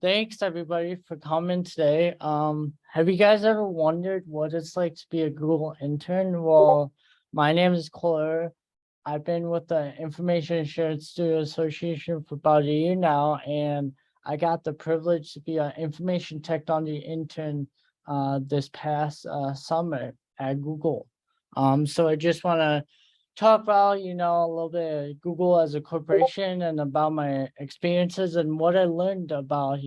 Thanks everybody for coming today. Have you guys ever wondered what it's like to be a Google intern? Well, my name is Cole. I've been with the Information Assurance Studio Association for about a year now, and I got the privilege to be an information technology intern this past summer at Google. So I just want to talk about, a little bit of Google as a corporation and about my experiences and what I learned about,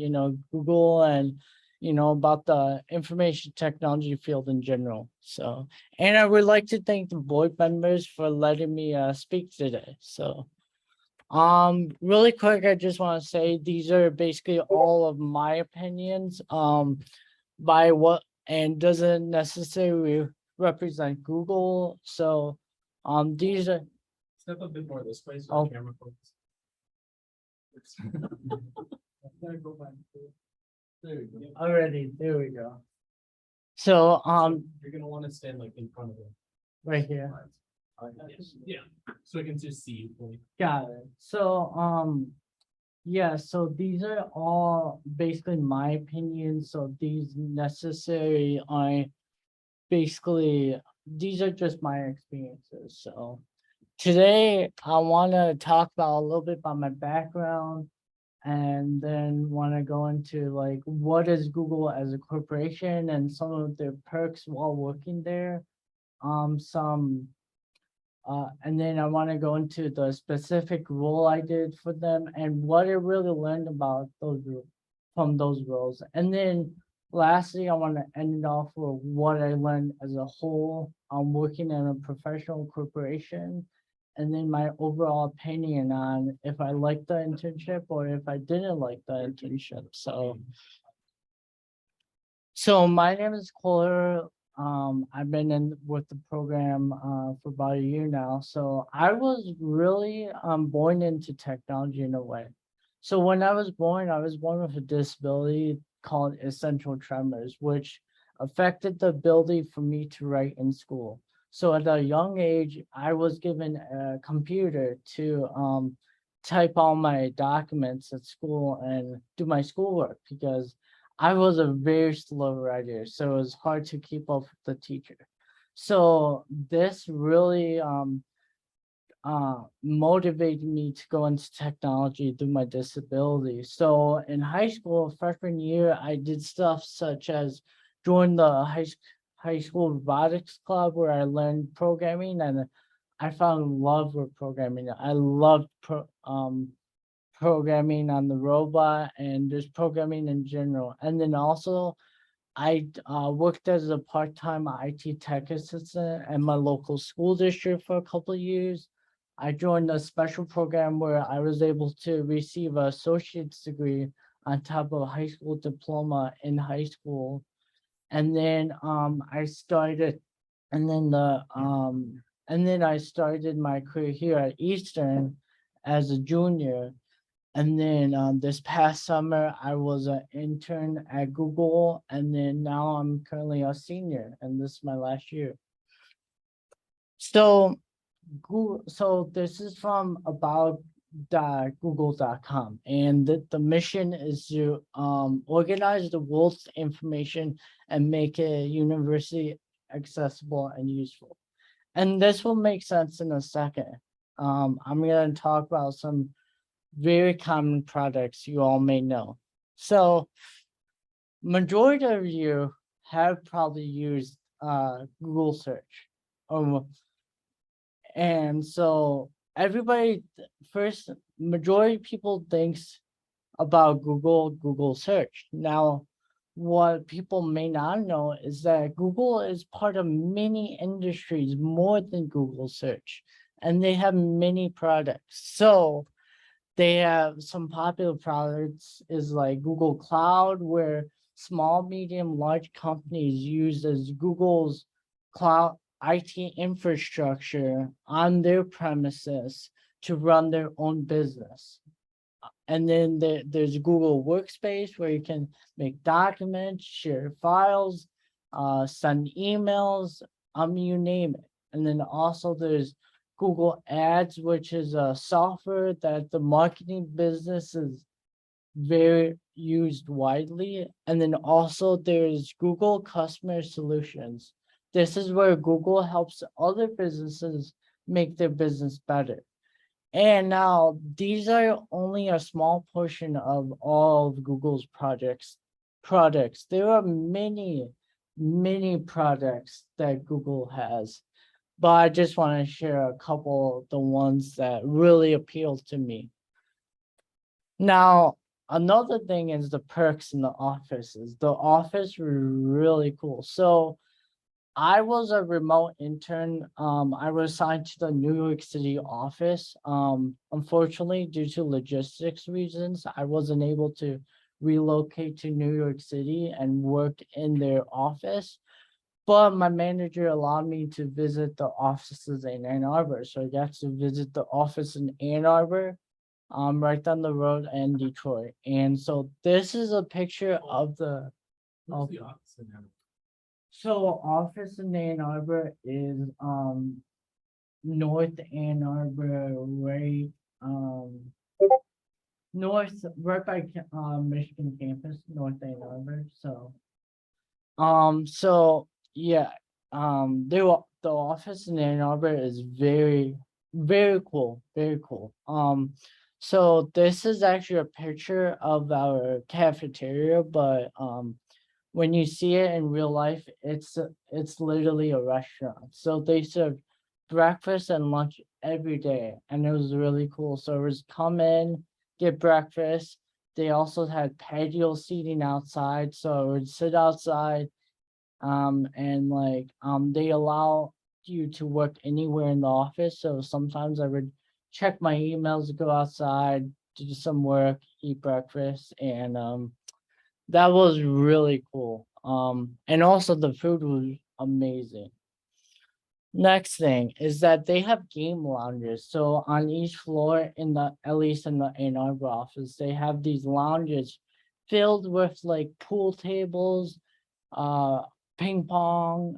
Google and, about the information technology field in general. So, and I would like to thank the board members for letting me speak today. So, really quick, I just want to say these are basically all of my opinions, by what and doesn't necessarily represent Google. So, these are Step a bit more this way so Oh. the camera focus. Go back. There we go. already, there we go. So, You're gonna want to stand like in front of it. right here. Yeah, so I can just see you. Like, Got it. So, yeah, so these are all basically my opinions. So these necessary are basically, these are just my experiences. So today I want to talk about a little bit about my background and then want to go into like what is Google as a corporation and some of the perks while working there. And then I want to go into the specific role I did for them and what I really learned about from those roles. And then lastly, I want to end it off with what I learned as a whole. Working in a professional corporation, and then my overall opinion on if I liked the internship or if I didn't like the internship. So my name is Cole. I've been in with the program for about a year now. So I was really born into technology in a way. So when I was born with a disability called essential tremors, which affected the ability for me to write in school. So at a young age, I was given a computer to type all my documents at school and do my schoolwork because I was a very slow writer, so it was hard to keep up with the teacher. So this really motivated me to go into technology through my disability. So in high school, freshman year, I did stuff such as join the high school robotics club where I learned programming and I found love with programming. I loved programming on the robot and just programming in general. And then also I worked as a part-time IT tech assistant at my local school district for a couple of years. I joined a special program where I was able to receive an associate's degree on top of a high school diploma in high school. And then I started and then I started my career here at Eastern as a junior. And then this past summer, I was an intern at Google, and then now I'm currently a senior, and this is my last year. So, so this is from about.google.com, and the mission is to organize the world's information and make it universally accessible and useful. And this will make sense in a second. I'm going to talk about some very common products you all may know. So majority of you have probably used Google search. And so everybody first, majority of people thinks about Google search. Now, what people may not know is that Google is part of many industries more than Google search, and they have many products. So they have some popular products is like Google Cloud, where small, medium, large companies use as Google's cloud IT infrastructure on their premises to run their own business. And then there's Google Workspace where you can make documents, share files, send emails, you name it. And then also there's Google Ads, which is a software that the marketing businesses very used widely. And then also there's Google Customer Solutions. This is where Google helps other businesses make their business better. And now these are only a small portion of all of Google's products. There are many products that Google has, but I just want to share a couple of the ones that really appeal to me. Now, another thing is the perks in the offices. The office were really cool. So I was a remote intern. I was assigned to the New York City office. Unfortunately, due to logistics reasons, I wasn't able to relocate to New York City and work in their office. But my manager allowed me to visit the offices in Ann Arbor. So I got to visit the office in Ann Arbor, right down the road in Detroit. And so this is a picture of the What's the office in Ann Arbor? so office in Ann Arbor is North Ann Arbor, right north right by Michigan campus, North Ann Arbor. So yeah, the office in Ann Arbor is very cool, very cool. So this is actually a picture of our cafeteria, but when you see it in real life, it's literally a restaurant. So they serve breakfast and lunch every day, and it was really cool. So it was come in, get breakfast. They also had patio seating outside, so I would sit outside, and they allow you to work anywhere in the office. So sometimes I would check my emails, go outside, do some work, eat breakfast, and that was really cool. And also the food was amazing. Next thing is that they have game lounges. So on each floor at least in the Ann Arbor office, they have these lounges filled with like pool tables, uh ping pong,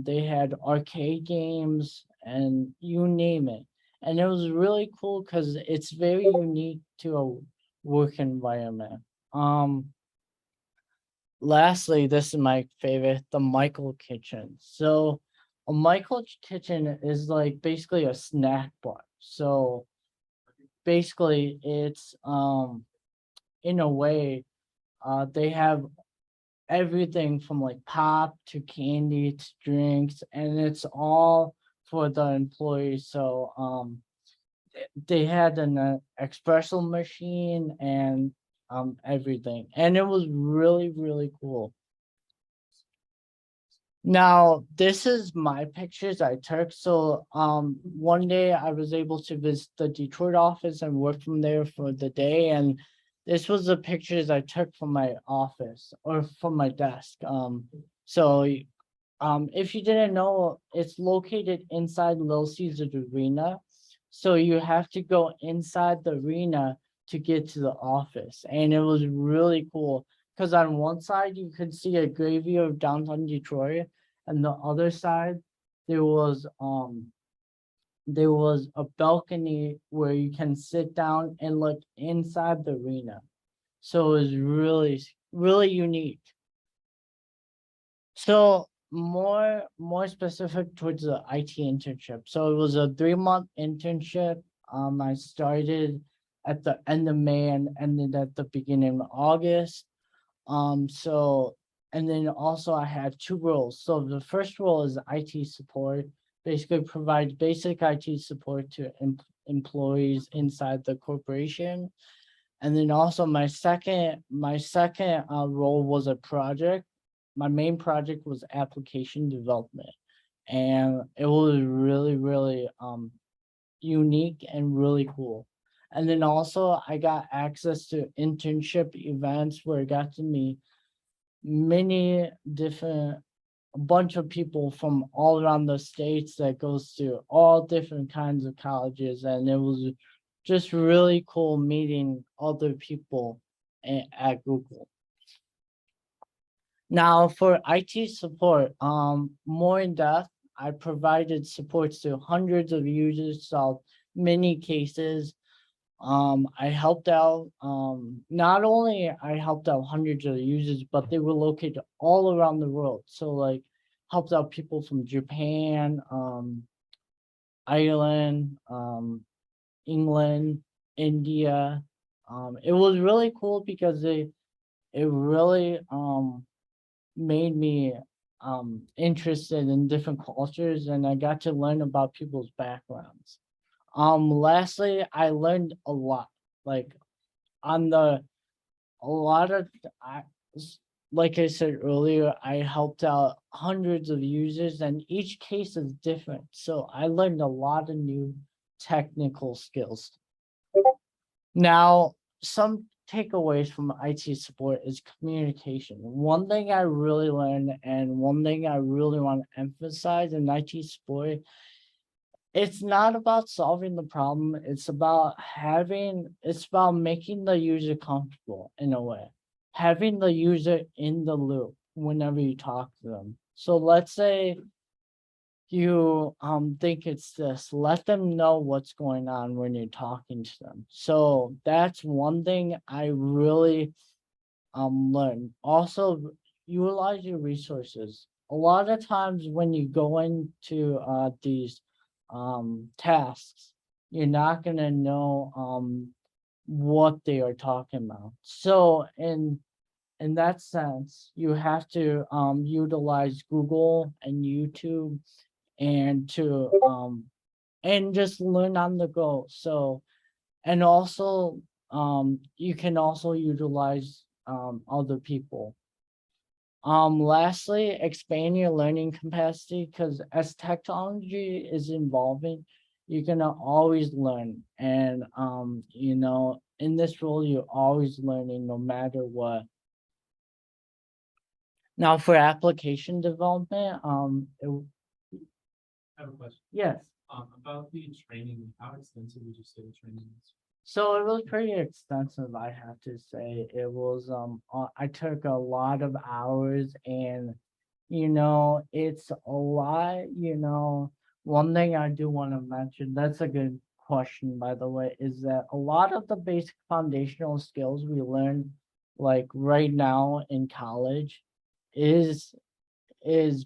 they had arcade games and you name it. And it was really cool because it's very unique to a work environment. Lastly, this is my favorite, the Michael Kitchen. So a Michael Kitchen is like basically a snack bar. So basically it's in a way they have everything from like pop to candy to drinks, and it's all for the employees. So they had an espresso machine and everything, and it was really cool. Now, this is my pictures I took. So, one day I was able to visit the Detroit office and work from there for the day. And this was the pictures I took from my office or from my desk. If you didn't know, it's located inside Little Caesars Arena. So you have to go inside the arena to get to the office. And it was really cool because on one side you could see a gravy of downtown Detroit, and the other side there was um there was a balcony where you can sit down and look inside the arena. So it was really unique. So more specific towards the IT internship. So it was a 3-month internship. I started at the end of May and ended at the beginning of August. So and then also I had 2 roles. So the first role is IT support, basically provides basic IT support to employees inside the corporation. And then also my second role was a project. My main project was application development, and it was really unique and really cool. And then also I got access to internship events where I got to meet many different a bunch of people from all around the states that goes to all different kinds of colleges, and it was just really cool meeting other people at Google. Now for IT support, more in depth, I provided supports to hundreds of users, solved many cases. I helped out, not only I helped out hundreds of users, but they were located all around the world. So like helped out people from Japan, Ireland, England, India. It was really cool because it really made me interested in different cultures, and I got to learn about people's backgrounds. Lastly, I learned a lot. Like on the a lot of I s- like I said earlier, I helped out hundreds of users and each case is different. So I learned a lot of new technical skills. Now, some takeaways from IT support is communication. One thing I really learned and one thing I really want to emphasize in IT support, it's not about solving the problem, it's about making the user comfortable in a way. Having the user in the loop whenever you talk to them. So let's say you think it's this, let them know what's going on when you're talking to them. So that's one thing I really learned. Also, utilize your resources. A lot of times when you go into these tasks, you're not gonna know what they are talking about. So in that sense, you have to utilize Google and YouTube and to and just learn on the go. So and also you can also utilize other people. Lastly, expand your learning capacity because as technology is evolving, you're gonna always learn. And in this role, you're always learning no matter what. Now for application development, I have a question. yes. About the training, how extensive would you say the training is? So it was pretty extensive, I have to say. It was I took a lot of hours and it's a lot, one thing I do want to mention, that's a good question by the way, is that a lot of the basic foundational skills we learn like right now in college is is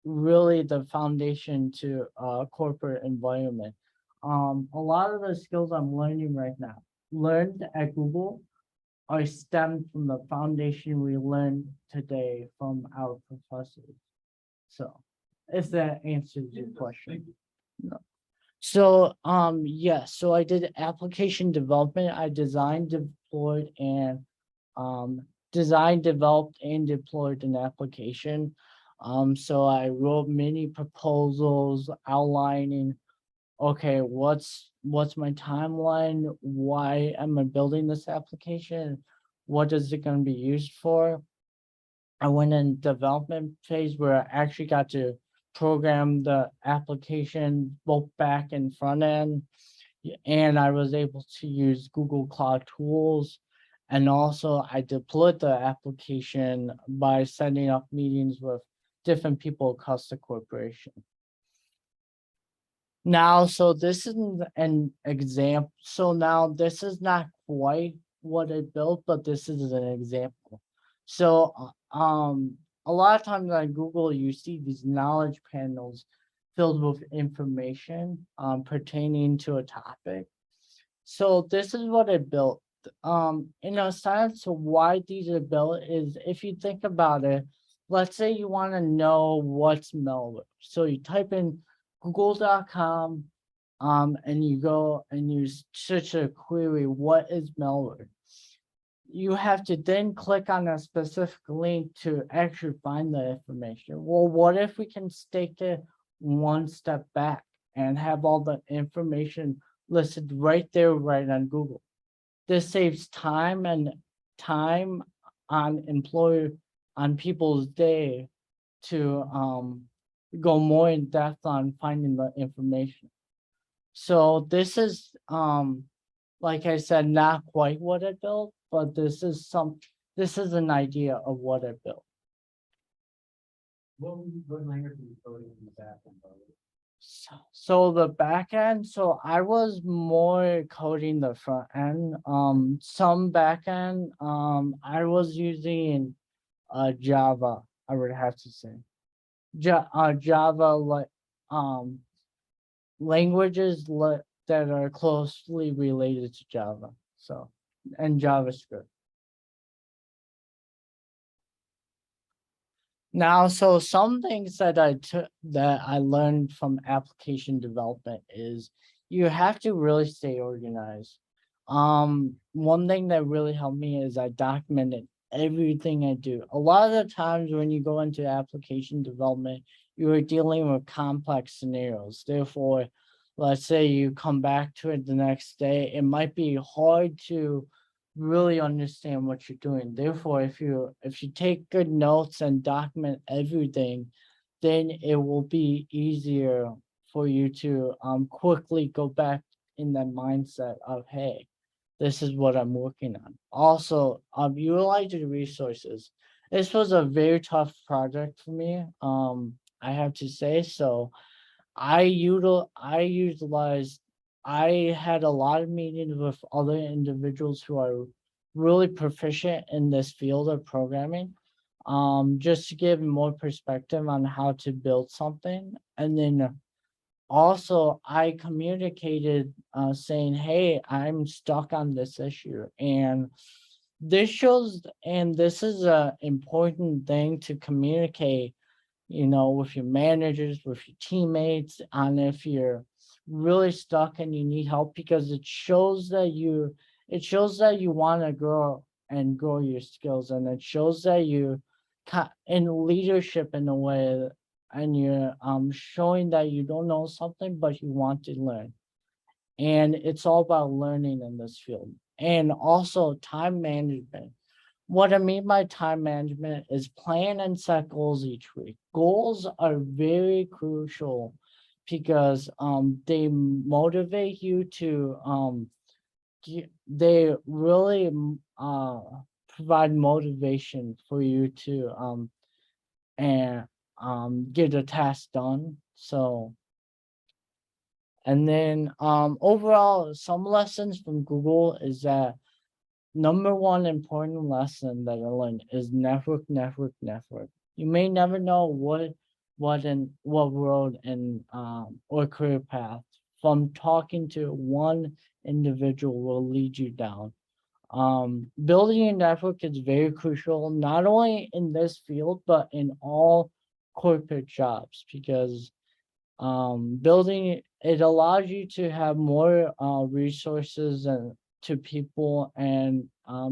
really the foundation to a corporate environment. A lot of the skills I'm learning right now, learned at Google, are stemmed from the foundation we learned today from our professors. So, if that answers your question. Thank you. No. So, yes, so I did application development. I um, designed, developed, and deployed an application. So I wrote many proposals outlining, okay, what's my timeline? Why am I building this application? What is it going to be used for? I went in development phase where I actually got to program the application both back and front end. And I was able to use Google Cloud Tools. And also I deployed the application by setting up meetings with different people across the corporation. Now, so this is an example. So now this is not quite what I built, but this is an example. So, a lot of times on Google, you see these knowledge panels filled with information pertaining to a topic. So this is what I built. In a sense, why these are built is if you think about it, let's say you want to know what's malware. So you type in google.com and you go and you search a query, what is malware? You have to then click on a specific link to actually find the information. Well, what if we can take it one step back and have all the information listed right there, right on Google? This saves time on people's day to go more in depth on finding the information. So this is like I said, not quite what I built, but this is an idea of what I built. What language were you coding in the back end? So the back end, so I was more coding the front end. Some back end, I was using Java, I would have to say. Java like um languages that are closely related to Java. So and JavaScript. Now, so some things that I learned from application development is you have to really stay organized. One thing that really helped me is I documented everything I do. A lot of the times when you go into application development, you are dealing with complex scenarios. Therefore, let's say you come back to it the next day, it might be hard to really understand what you're doing. Therefore, if you take good notes and document everything, then it will be easier for you to quickly go back in that mindset of, hey, this is what I'm working on. Also, utilize your resources. This was a very tough project for me. I have to say so. I utilized I had a lot of meetings with other individuals who are really proficient in this field of programming, just to give more perspective on how to build something. And then also I communicated saying, hey, I'm stuck on this issue. And this is a important thing to communicate, with your managers, with your teammates, on if you're really stuck and you need help, because it shows that you want to grow and grow your skills, and it shows that you in leadership in a way, and you're showing that you don't know something but you want to learn. And it's all about learning in this field. And also time management. What I mean by time management is plan and set goals each week. Goals are very crucial because they motivate you to they really provide motivation for you to and get a task done. So, and then overall, some lessons from Google is that number one important lesson that I learned is network, network, network. You may never know what road and or career path from talking to one individual will lead you down. Building a network is very crucial, not only in this field but in all corporate jobs, because building it allows you to have more resources and to people, and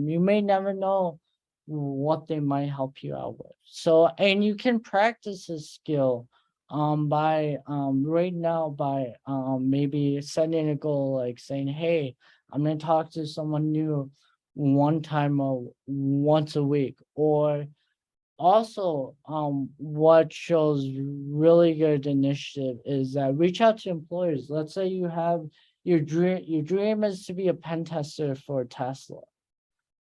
you may never know what they might help you out with. So, and you can practice this skill by right now by maybe setting a goal, like saying, hey, I'm going to talk to someone new once a week. Or also, what shows really good initiative is that reach out to employers. Let's say you have your dream is to be a pen tester for Tesla.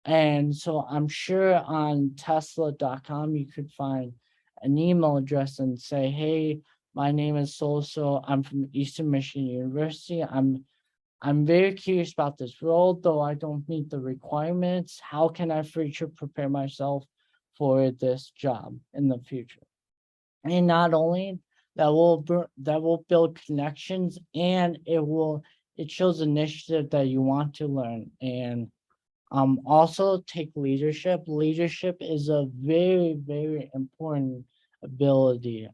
And so I'm sure on tesla.com you could find an email address and say, hey, my name is so, I'm from Eastern Michigan University. I'm very curious about this role, though I don't meet the requirements. How can I future prepare myself for this job in the future? And not only that will build connections, and it shows initiative that you want to learn. And also take leadership. Leadership is a very, very important ability.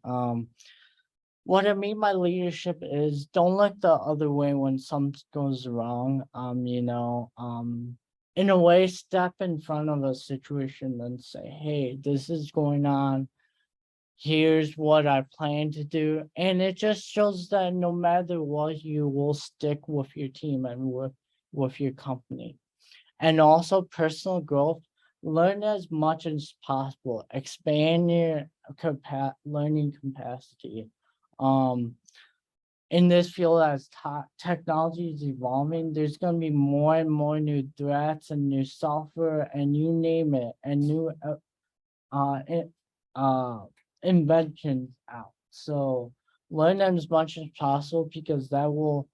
What I mean by leadership is don't look the other way when something goes wrong. In a way, step in front of a situation and say, hey, this is going on. Here's what I plan to do. And it just shows that no matter what, you will stick with your team and with your company. And also personal growth. Learn as much as possible. Expand your learning capacity. Um, in this field, as technology is evolving, there's going to be more and more new threats and new software and you name it, and new uh, in- uh, inventions out. So learn as much as possible because that will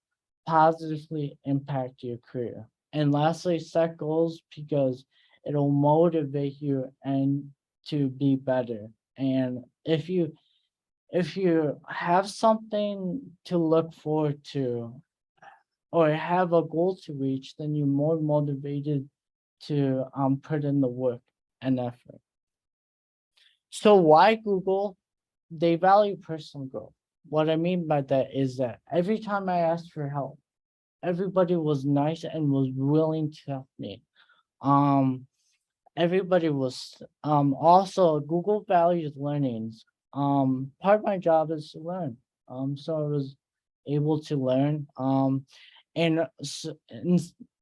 positively impact your career. And lastly, set goals because it'll motivate you and to be better. And if you have something to look forward to or have a goal to reach, then you're more motivated to put in the work and effort. So why Google? They value personal growth. What I mean by that is that every time I asked for help, everybody was nice and was willing to help me. Um, everybody was also Google values learnings. Part of my job is to learn. So I was able to learn. And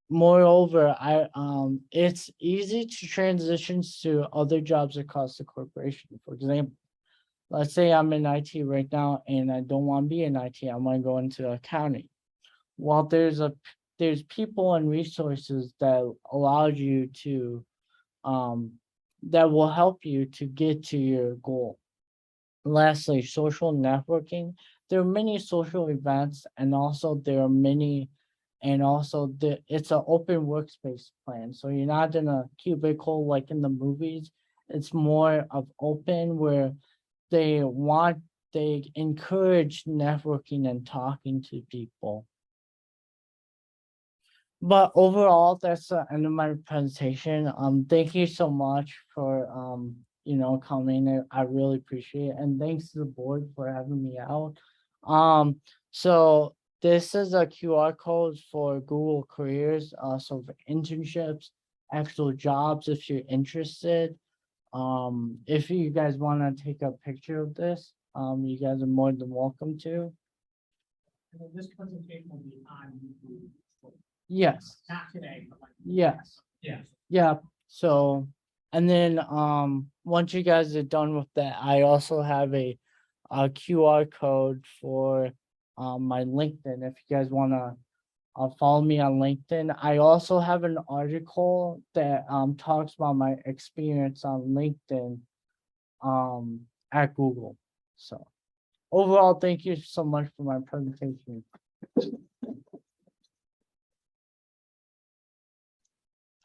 moreover, it's easy to transition to other jobs across the corporation. For example, let's say I'm in IT right now and I don't want to be in IT. I want to go into accounting. Well, there's people and resources that allow you to um that will help you to get to your goal. Lastly, social networking. There are many social events and also it's an open workspace plan. So you're not in a cubicle like in the movies. It's more of open where they want they encourage networking and talking to people. But overall, that's the end of my presentation. Thank you so much for coming. I really appreciate it, and thanks to the board for having me out. So this is a QR code for Google Careers. So for internships, actual jobs, if you're interested. If you guys want to take a picture of this, you guys are more than welcome to. And then this presentation will be on YouTube, Yes. not today, but like. Yes. Yes. Yeah. So, and then once you guys are done with that, I also have a QR code for my LinkedIn. If you guys want to follow me on LinkedIn, I also have an article that talks about my experience on LinkedIn at Google. So overall, thank you so much for my presentation.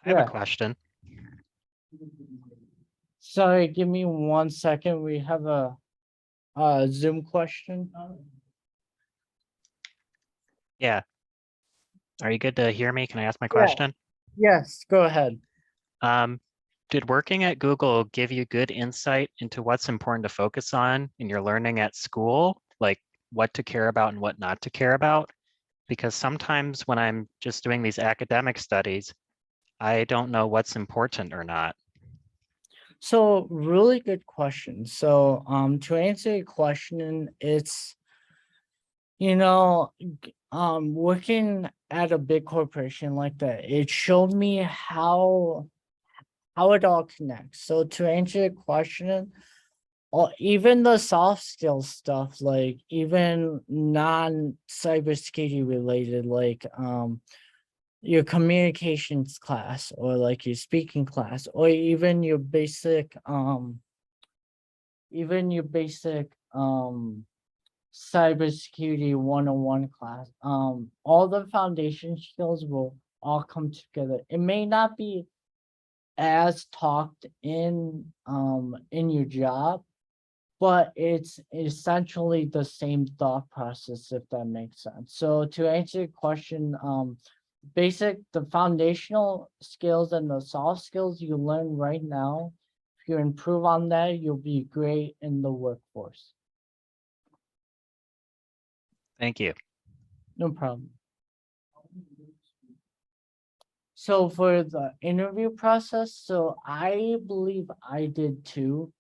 I have Yeah. a question. Sorry, give me 1 second. We have a Zoom question. Yeah. Are you good to hear me? Can I ask my Yeah. question? Yes, go ahead. Did working at Google give you good insight into what's important to focus on in your learning at school, like what to care about and what not to care about? Because sometimes when I'm just doing these academic studies, I don't know what's important or not. So really good question. So to answer your question, it's working at a big corporation like that, it showed me how it all connects. So to answer your question, even the soft skills stuff, like even non cybersecurity related, like your communications class or like your speaking class, or even your basic cybersecurity 101 class. All the foundation skills will all come together. It may not be as talked in your job, but it's essentially the same thought process, if that makes sense. So to answer your question, the foundational skills and the soft skills you learn right now, if you improve on that, you'll be great in the workforce. Thank you. No problem. So for the interview process, so I believe I did too.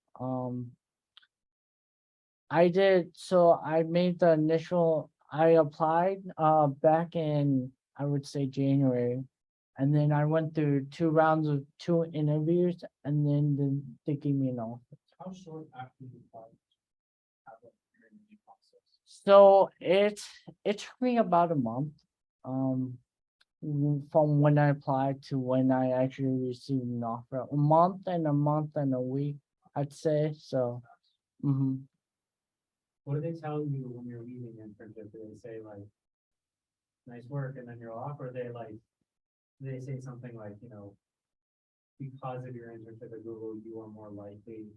I made the initial, I applied back in, I would say January. And then I went through 2 rounds of 2 interviews and then they gave me an offer. How short after you apply? Have a interview process? So it took me about a month. From when I applied to when I actually received an offer. A month and a week, I'd say. So What What do they tell you when you're leaving internship? Do they say like, nice work, and then you're off, or they like, do they say something like, you know, because of your internship at Google, you are more likely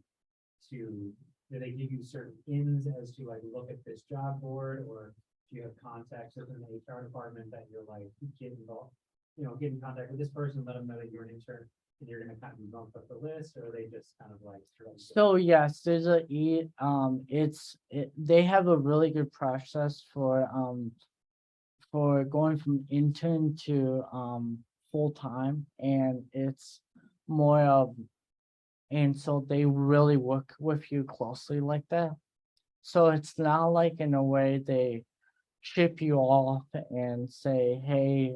to, do they give you certain ins as to like, look at this job board, or do you have contacts within the HR department that you're like, get involved, you know, get in contact with this person, let them know that you're an intern, and you're gonna kind of be bumped up the list, or are they just kind of like? So yes, there's they have a really good process for going from intern to full time, and it's more of, and so they really work with you closely like that. So it's not like in a way they ship you off and say, hey,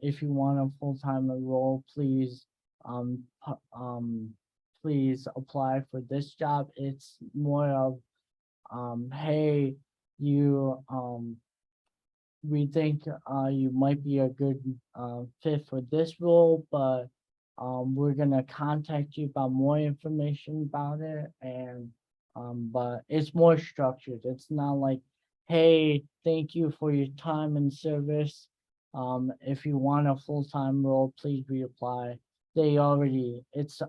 if you want a full-time role, please please apply for this job. It's more of hey, you we think you might be a good fit for this role, but we're gonna contact you about more information about it, and but it's more structured. It's not like, hey, thank you for your time and service. If you want a full-time role, please reapply. It's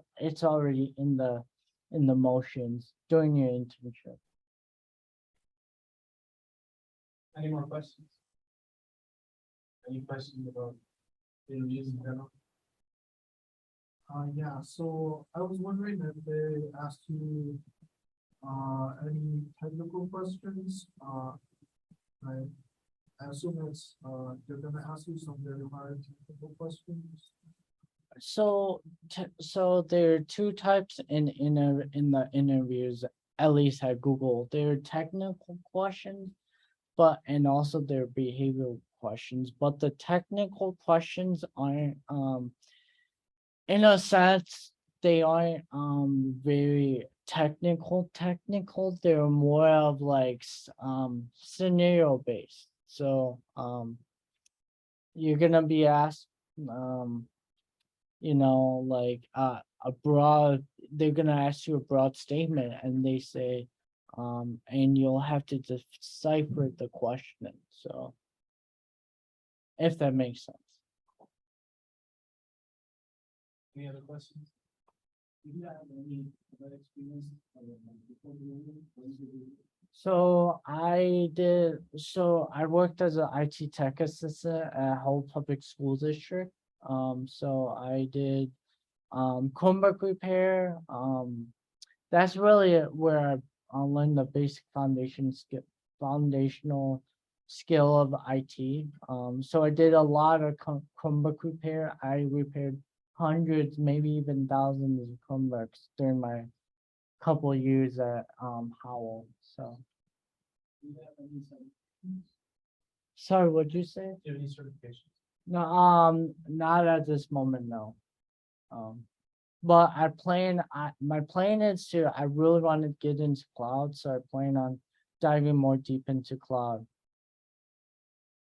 already in the motions during your internship. Any more questions? Any questions about interviews in general? Yeah, so I was wondering if they asked you, any technical questions, I assume it's, they're gonna ask you some very hard technical questions. So there are two types in the interviews, at least at Google. There are technical questions, but and also there are behavioral questions. But the technical questions aren't in a sense, they aren't very technical. They're more of like scenario based. So you're gonna be asked you know, like they're gonna ask you a broad statement, and they say and you'll have to decipher the question. So if that makes sense. Any other questions? Do you have any other experience? Before doing it? What did you do? So I worked as an IT tech assistant at Hull Public School District. So I did Chromebook repair. That's really where I learned the basic foundational skill of IT. So I did a lot of Chromebook repair. I repaired hundreds, maybe even thousands of Chromebooks during my couple of years at Howell. So Do you have any certifications? sorry, what'd you say? Do you have any certifications? No, not at this moment, no. But my plan is I really want to get into cloud, so I plan on diving more deep into cloud.